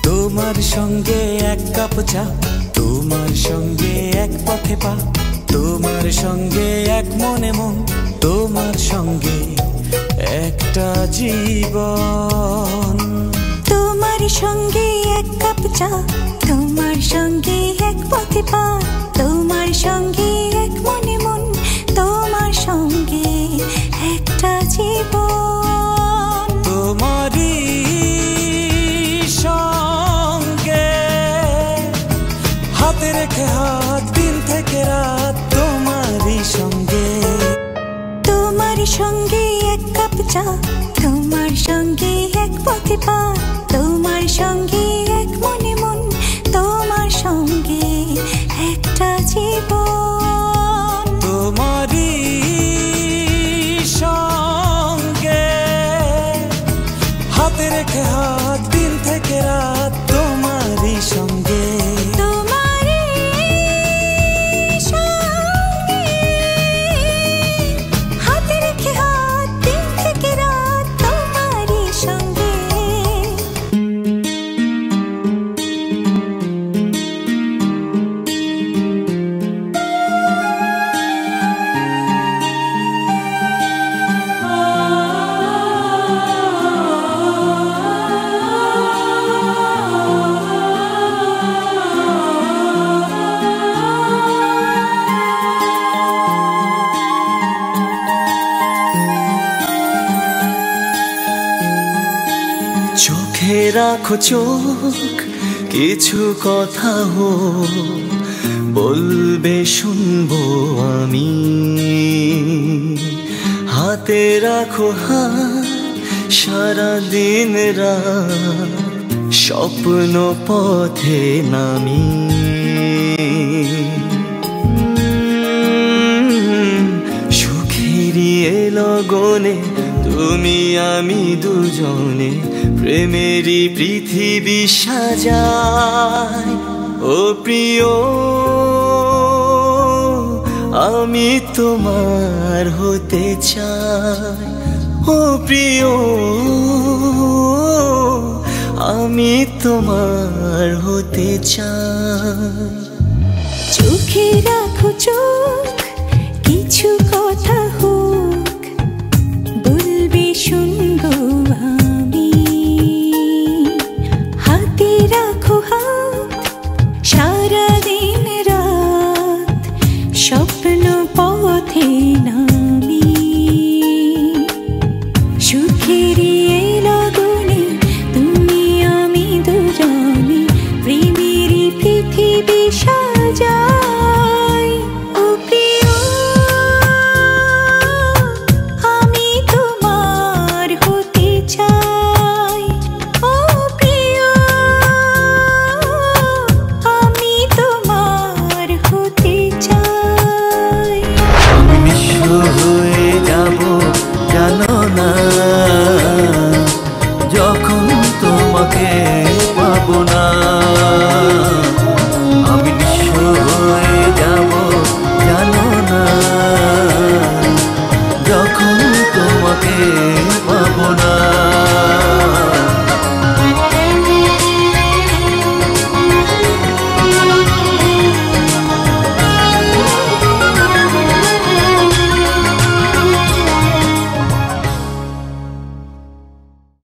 তোমার সঙ্গে এক কাপ চা, তোমার সঙ্গে এক পথে পা, তোমার সঙ্গে এক মনে মন, তোমার সঙ্গে একটা জীবন। তোমার সঙ্গে এক কাপ চা, তোমার সঙ্গে এক পথে পা, তোমার সঙ্গে এক মনে মন, তোমার সঙ্গে একটা জীবন। তোমারই সঙ্গে হাতে রেখে হাত, দিন থেকে রাত, তোমারই সঙ্গে। তোমার সঙ্গে এক কাপ চা, তোমার সঙ্গে এক পথে পা, তোমার সঙ্গে এক মনে মন, তোমার সঙ্গে একটা জীবন। তোমারই সঙ্গে হাতে রেখে হাত, দিন থেকে রাত, তোমারই সঙ্গে। চোখে রাখো চোখ, কিছু কথা বলবে শুনবো আমি। হাতে রাখো হাত, সারা দিন রাত স্বপ্ন পথে নামি। সুখেরই লগনে তুমি আমি দুজনে প্রেমেরই পৃথিবী সাজাই। ও প্রিয়, আমি তোমার হতে চাই। ও প্রিয়, আমি তোমার হতে চাই। চোখে রাখো চোখ, কিছু কথা হোক, বলবে শুনবো আমি। হাতে রাখো হাত, সারা দিন রাত স্বপ্ন পথে নামি। সুখেরই লগনে তুমি আমি দুজনে প্রেমেরই পৃথিবী সাজাই। ও প্রিয়, আমি তোমার হতে চাই। ও প্রিয়, আমি তোমার হতে চাই। আমি বিশ্ব হয়ে যাব জানো না, যখন তোমাকে পাবো না।